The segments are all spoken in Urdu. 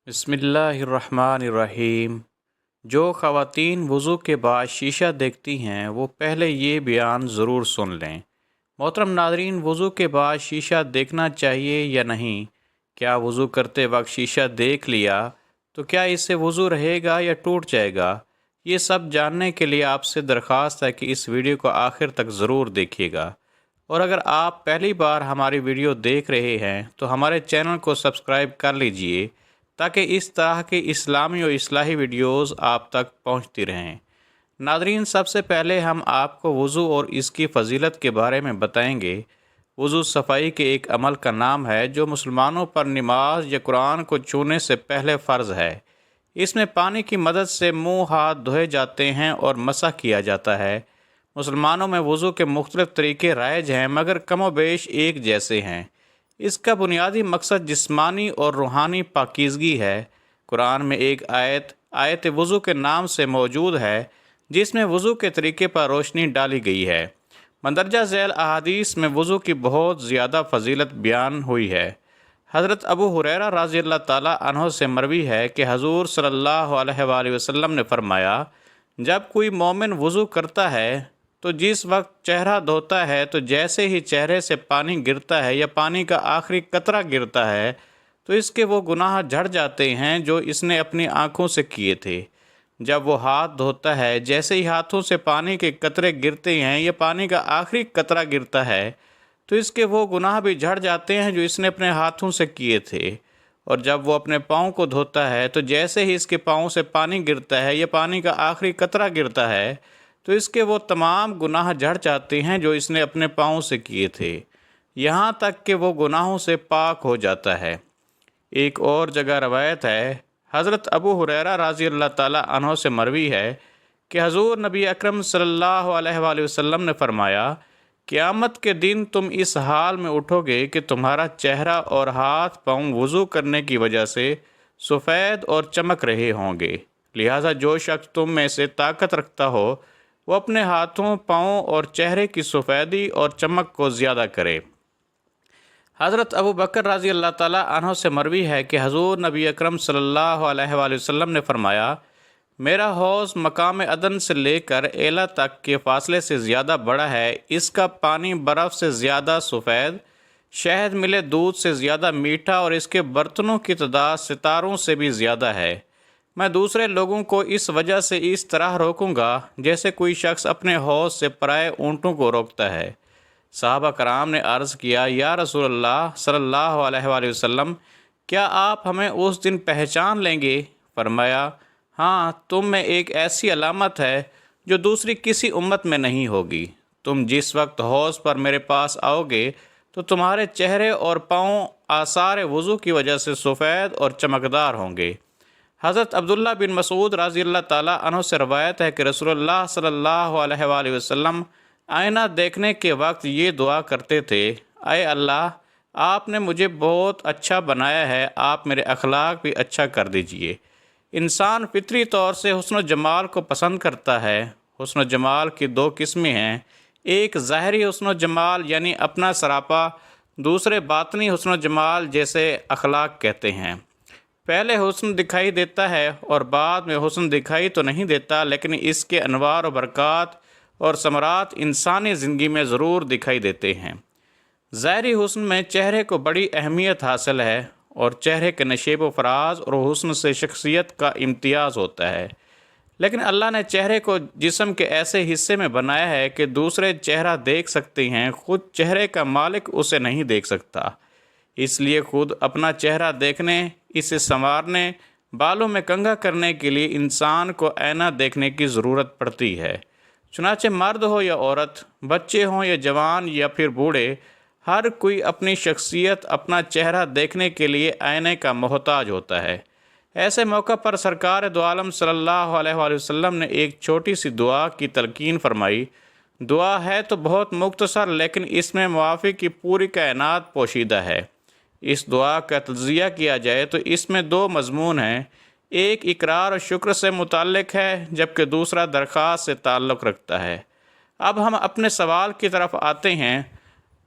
بسم اللہ الرحمن الرحیم۔ جو خواتین وضو کے بعد شیشہ دیکھتی ہیں وہ پہلے یہ بیان ضرور سن لیں۔ محترم ناظرین، وضو کے بعد شیشہ دیکھنا چاہیے یا نہیں؟ کیا وضو کرتے وقت شیشہ دیکھ لیا تو کیا اس سے وضو رہے گا یا ٹوٹ جائے گا؟ یہ سب جاننے کے لیے آپ سے درخواست ہے کہ اس ویڈیو کو آخر تک ضرور دیکھیے گا، اور اگر آپ پہلی بار ہماری ویڈیو دیکھ رہے ہیں تو ہمارے چینل کو سبسکرائب کر لیجئے تاکہ اس طرح کی اسلامی و اصلاحی ویڈیوز آپ تک پہنچتی رہیں۔ ناظرین، سب سے پہلے ہم آپ کو وضو اور اس کی فضیلت کے بارے میں بتائیں گے۔ وضو صفائی کے ایک عمل کا نام ہے جو مسلمانوں پر نماز یا قرآن کو چھونے سے پہلے فرض ہے۔ اس میں پانی کی مدد سے منہ ہاتھ دھوئے جاتے ہیں اور مسح کیا جاتا ہے۔ مسلمانوں میں وضو کے مختلف طریقے رائج ہیں مگر کم و بیش ایک جیسے ہیں۔ اس کا بنیادی مقصد جسمانی اور روحانی پاکیزگی ہے۔ قرآن میں ایک آیت وضو کے نام سے موجود ہے جس میں وضو کے طریقے پر روشنی ڈالی گئی ہے۔ مندرجہ ذیل احادیث میں وضو کی بہت زیادہ فضیلت بیان ہوئی ہے۔ حضرت ابو ہریرہ رضی اللہ تعالیٰ عنہ سے مروی ہے کہ حضور صلی اللہ علیہ وآلہ وسلم نے فرمایا، جب کوئی مومن وضو کرتا ہے تو جس وقت چہرہ دھوتا ہے تو جیسے ہی چہرے سے پانی گرتا ہے یا پانی کا آخری قطرہ گرتا ہے تو اس کے وہ گناہ جھڑ جاتے ہیں جو اس نے اپنی آنکھوں سے کیے تھے۔ جب وہ ہاتھ دھوتا ہے جیسے ہی ہاتھوں سے پانی کے قطرے گرتے ہیں یا پانی کا آخری قطرہ گرتا ہے تو اس کے وہ گناہ بھی جھڑ جاتے ہیں جو اس نے اپنے ہاتھوں سے کیے تھے۔ اور جب وہ اپنے پاؤں کو دھوتا ہے تو جیسے ہی اس کے پاؤں سے پانی گرتا ہے یا پانی کا آخری قطرہ گرتا ہے تو اس کے وہ تمام گناہ جھڑ جاتے ہیں جو اس نے اپنے پاؤں سے کیے تھے، یہاں تک کہ وہ گناہوں سے پاک ہو جاتا ہے۔ ایک اور جگہ روایت ہے، حضرت ابو ہریرہ رضی اللہ تعالیٰ عنہ سے مروی ہے کہ حضور نبی اکرم صلی اللہ علیہ وآلہ وسلم نے فرمایا، قیامت کے دن تم اس حال میں اٹھو گے کہ تمہارا چہرہ اور ہاتھ پاؤں وضو کرنے کی وجہ سے سفید اور چمک رہے ہوں گے، لہٰذا جو شخص تم میں سے طاقت رکھتا ہو وہ اپنے ہاتھوں، پاؤں اور چہرے کی سفیدی اور چمک کو زیادہ کرے۔ حضرت ابو بکر رضی اللہ تعالیٰ عنہ سے مروی ہے کہ حضور نبی اکرم صلی اللہ علیہ وآلہ وسلم نے فرمایا، میرا حوض مقام عدن سے لے کر ایلا تک کے فاصلے سے زیادہ بڑا ہے، اس کا پانی برف سے زیادہ سفید، شہد ملے دودھ سے زیادہ میٹھا اور اس کے برتنوں کی تعداد ستاروں سے بھی زیادہ ہے۔ میں دوسرے لوگوں کو اس وجہ سے اس طرح روکوں گا جیسے کوئی شخص اپنے حوض سے پرائے اونٹوں کو روکتا ہے۔ صحابہ کرام نے عرض کیا، یا رسول اللہ صلی اللہ علیہ وآلہ وسلم، کیا آپ ہمیں اس دن پہچان لیں گے؟ فرمایا، ہاں، تم میں ایک ایسی علامت ہے جو دوسری کسی امت میں نہیں ہوگی۔ تم جس وقت حوض پر میرے پاس آؤ گے تو تمہارے چہرے اور پاؤں آثار وضو کی وجہ سے سفید اور چمکدار ہوں گے۔ حضرت عبداللہ بن مسعود رضی اللہ تعالیٰ عنہ سے روایت ہے کہ رسول اللہ صلی اللہ علیہ وآلہ وسلم آئینہ دیکھنے کے وقت یہ دعا کرتے تھے، اے اللہ، آپ نے مجھے بہت اچھا بنایا ہے، آپ میرے اخلاق بھی اچھا کر دیجئے۔ انسان فطری طور سے حسن و جمال کو پسند کرتا ہے۔ حسن و جمال کی دو قسمیں ہیں، ایک ظاہری حسن و جمال یعنی اپنا سراپا، دوسرے باطنی حسن و جمال جیسے اخلاق کہتے ہیں۔ پہلے حسن دکھائی دیتا ہے اور بعد میں حسن دکھائی تو نہیں دیتا، لیکن اس کے انوار و برکات اور ثمرات انسانی زندگی میں ضرور دکھائی دیتے ہیں۔ ظاہری حسن میں چہرے کو بڑی اہمیت حاصل ہے اور چہرے کے نشیب و فراز اور حسن سے شخصیت کا امتیاز ہوتا ہے، لیکن اللہ نے چہرے کو جسم کے ایسے حصے میں بنایا ہے کہ دوسرے چہرہ دیکھ سکتے ہیں، خود چہرے کا مالک اسے نہیں دیکھ سکتا۔ اس لیے خود اپنا چہرہ دیکھنے، اسے سنوارنے، بالوں میں کنگھا کرنے کے لیے انسان کو آئینہ دیکھنے کی ضرورت پڑتی ہے۔ چنانچہ مرد ہو یا عورت، بچے ہوں یا جوان یا پھر بوڑھے، ہر کوئی اپنی شخصیت، اپنا چہرہ دیکھنے کے لیے آئینے کا محتاج ہوتا ہے۔ ایسے موقع پر سرکار دو عالم صلی اللہ علیہ وآلہ وسلم نے ایک چھوٹی سی دعا کی تلقین فرمائی۔ دعا ہے تو بہت مختصر، لیکن اس میں معافی کی پوری کائنات پوشیدہ ہے۔ اس دعا کا تجزیہ کیا جائے تو اس میں دو مضمون ہیں، ایک اقرار و شکر سے متعلق ہے جبکہ دوسرا درخواست سے تعلق رکھتا ہے۔ اب ہم اپنے سوال کی طرف آتے ہیں۔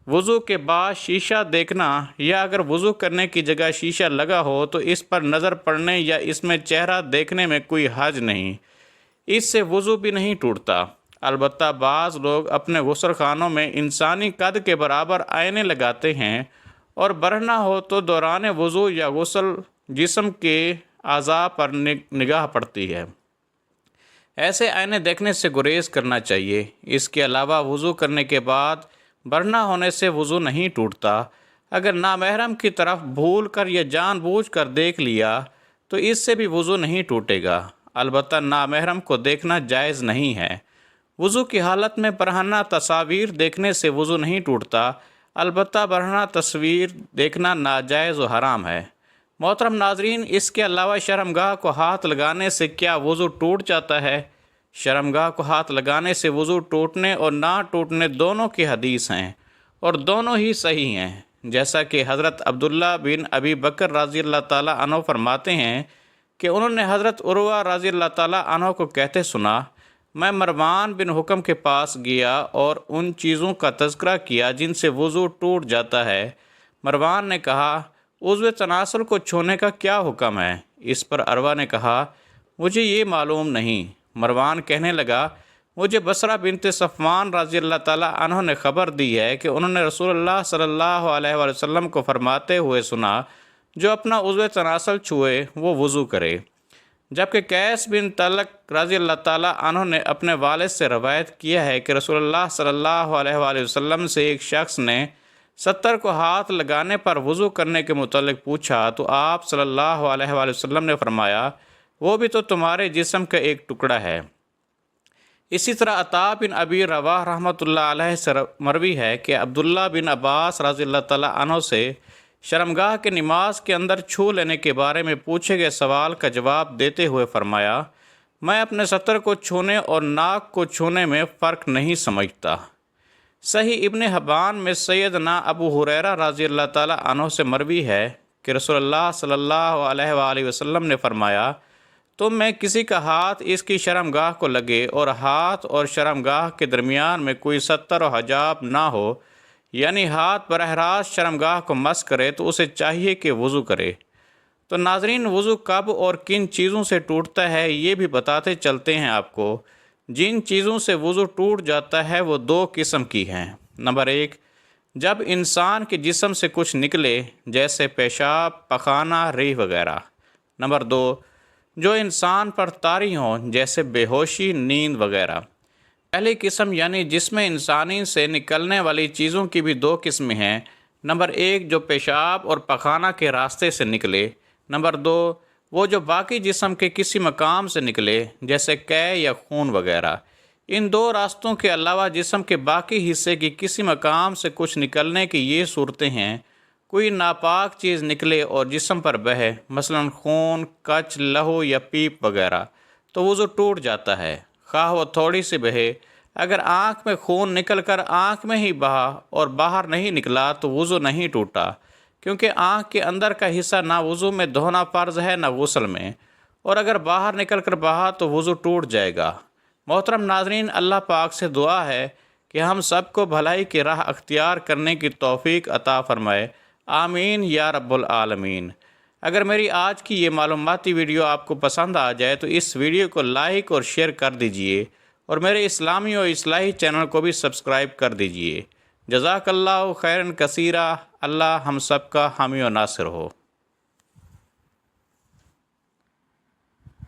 وضو کے بعد شیشہ دیکھنا یا اگر وضو کرنے کی جگہ شیشہ لگا ہو تو اس پر نظر پڑنے یا اس میں چہرہ دیکھنے میں کوئی حرج نہیں، اس سے وضو بھی نہیں ٹوٹتا۔ البتہ بعض لوگ اپنے غسل خانوں میں انسانی قد کے برابر آئینے لگاتے ہیں اور بڑھنا ہو تو دوران وضو یا غسل جسم کے اعضاء پر نگاہ پڑتی ہے۔ ایسے آئینے دیکھنے سے گریز کرنا چاہیے۔ اس کے علاوہ وضو کرنے کے بعد برہنہ ہونے سے وضو نہیں ٹوٹتا۔ اگر نامحرم کی طرف بھول کر یا جان بوجھ کر دیکھ لیا تو اس سے بھی وضو نہیں ٹوٹے گا، البتہ نامحرم کو دیکھنا جائز نہیں ہے۔ وضو کی حالت میں برہنہ تصاویر دیکھنے سے وضو نہیں ٹوٹتا، البتہ برہنہ تصویر دیکھنا ناجائز و حرام ہے۔ محترم ناظرین، اس کے علاوہ شرمگاہ کو ہاتھ لگانے سے کیا وضو ٹوٹ جاتا ہے؟ شرمگاہ کو ہاتھ لگانے سے وضو ٹوٹنے اور نہ ٹوٹنے دونوں کی حدیث ہیں اور دونوں ہی صحیح ہیں، جیسا کہ حضرت عبداللہ بن ابی بکر رضی اللہ تعالیٰ عنہ فرماتے ہیں کہ انہوں نے حضرت عروہ رضی اللہ تعالیٰ عنہ کو کہتے سنا، میں مروان بن حکم کے پاس گیا اور ان چیزوں کا تذکرہ کیا جن سے وضو ٹوٹ جاتا ہے۔ مروان نے کہا، عضو تناسل کو چھونے کا کیا حکم ہے؟ اس پر عروہ نے کہا، مجھے یہ معلوم نہیں۔ مروان کہنے لگا، مجھے بصرہ بنت صفوان رضی اللہ تعالیٰ عنہ نے خبر دی ہے کہ انہوں نے رسول اللہ صلی اللہ علیہ وآلہ وسلم کو فرماتے ہوئے سنا، جو اپنا عضو تناسل چھوئے وہ وضو کرے۔ جبکہ قیس بن طلق رضی اللہ تعالیٰ عنہ نے اپنے والد سے روایت کیا ہے کہ رسول اللہ صلی اللہ علیہ وآلہ وسلم سے ایک شخص نے 70 کو ہاتھ لگانے پر وضو کرنے کے متعلق پوچھا تو آپ صلی اللہ علیہ وآلہ وسلم نے فرمایا، وہ بھی تو تمہارے جسم کا ایک ٹکڑا ہے۔ اسی طرح عطا بن ابی رواح رحمۃ اللہ علیہ سے مروی ہے کہ عبداللہ بن عباس رضی اللہ تعالیٰ عنہ سے شرمگاہ کے نماز کے اندر چھو لینے کے بارے میں پوچھے گئے سوال کا جواب دیتے ہوئے فرمایا، میں اپنے 70 کو چھونے اور ناک کو چھونے میں فرق نہیں سمجھتا۔ صحیح ابن حبان میں سیدنا ابو ہریرہ رضی اللہ تعالیٰ عنہ سے مروی ہے کہ رسول اللہ صلی اللہ علیہ وآلہ وسلم نے فرمایا، تم میں کسی کا ہاتھ اس کی شرمگاہ کو لگے اور ہاتھ اور شرمگاہ کے درمیان میں کوئی ستر و حجاب نہ ہو، یعنی ہاتھ براہ راست شرمگاہ کو مس کرے، تو اسے چاہیے کہ وضو کرے۔ تو ناظرین، وضو کب اور کن چیزوں سے ٹوٹتا ہے یہ بھی بتاتے چلتے ہیں آپ کو۔ جن چیزوں سے وضو ٹوٹ جاتا ہے وہ 2 قسم کی ہیں۔ نمبر 1، جب انسان کے جسم سے کچھ نکلے جیسے پیشاب، پخانہ، ریح وغیرہ۔ نمبر 2، جو انسان پر طاری ہوں جیسے بے ہوشی، نیند وغیرہ۔ پہلی قسم یعنی جسم انسانی سے نکلنے والی چیزوں کی بھی 2 قسمیں ہیں۔ نمبر 1، جو پیشاب اور پخانہ کے راستے سے نکلے۔ نمبر 2، وہ جو باقی جسم کے کسی مقام سے نکلے جیسے قے یا خون وغیرہ۔ ان 2 راستوں کے علاوہ جسم کے باقی حصے کی کسی مقام سے کچھ نکلنے کی یہ صورتیں ہیں، کوئی ناپاک چیز نکلے اور جسم پر بہے، مثلا خون، کچ، لہو یا پیپ وغیرہ، تو وضو ٹوٹ جاتا ہے، خواہ وہ تھوڑی سی بہے۔ اگر آنکھ میں خون نکل کر آنکھ میں ہی بہا اور باہر نہیں نکلا تو وضو نہیں ٹوٹا، کیونکہ آنکھ کے اندر کا حصہ نہ وضو میں دھونا فرض ہے نہ غسل میں، اور اگر باہر نکل کر بہا تو وضو ٹوٹ جائے گا۔ محترم ناظرین، اللہ پاک سے دعا ہے کہ ہم سب کو بھلائی کی راہ اختیار کرنے کی توفیق عطا فرمائے، آمین یا رب العالمین۔ اگر میری آج کی یہ معلوماتی ویڈیو آپ کو پسند آ جائے تو اس ویڈیو کو لائک اور شیئر کر دیجئے اور میرے اسلامی و اصلاحی چینل کو بھی سبسکرائب کر دیجئے۔ جزاک اللہ خیرن کثیرہ۔ اللہ ہم سب کا حامی و ناصر ہو۔